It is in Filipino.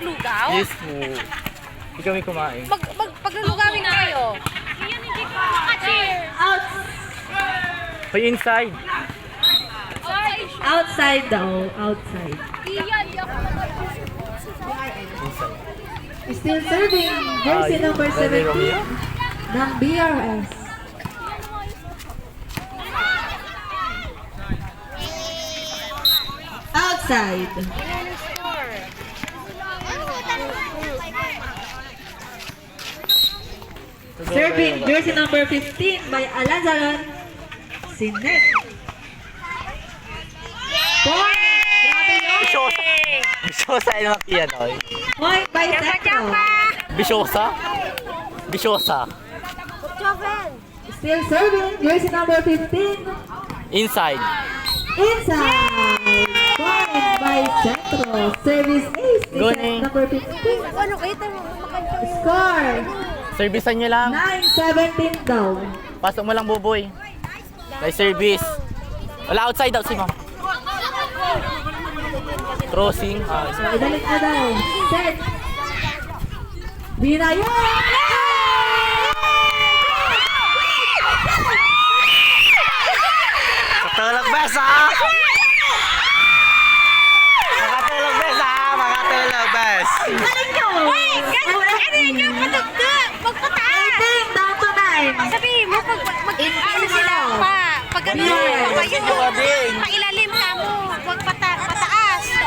maglugaw? Yes po. Hindi kami kumain. Paglulugawin na kayo. Out, Hoy, inside. outside daw. Outside. Inside. Still serving. Jersey number 17 ng BRS. Outside. Serving jersey number 15 by Alanzaron Sinek. Point. Grabe yun. Bisyosa. Bisyosa ay naman yan, oy. Point by Centro. Bisyosa? Bisyosa. Still serving jersey number 15. Inside. Inside. Point by Centro. Service ace. Guning. Number 15. Ano kita mo? Score. Servisan nyo lang. 9-17 daw. Pasok mo lang, Buboy. Kay service. Wala outside daw si ma'am. Crossing. So, idalik na daw. Set. Binayan! Makatulog, bes, ha? Makatulog, bes, ha? Makatulog, bes. Galing nyo! Ano yun yung patugtog? Magpataas! 18 down to 9. Sabihin mo, ano sila Infinito. pa? Pag ano, Yes. pa yun Gusto ka din. pa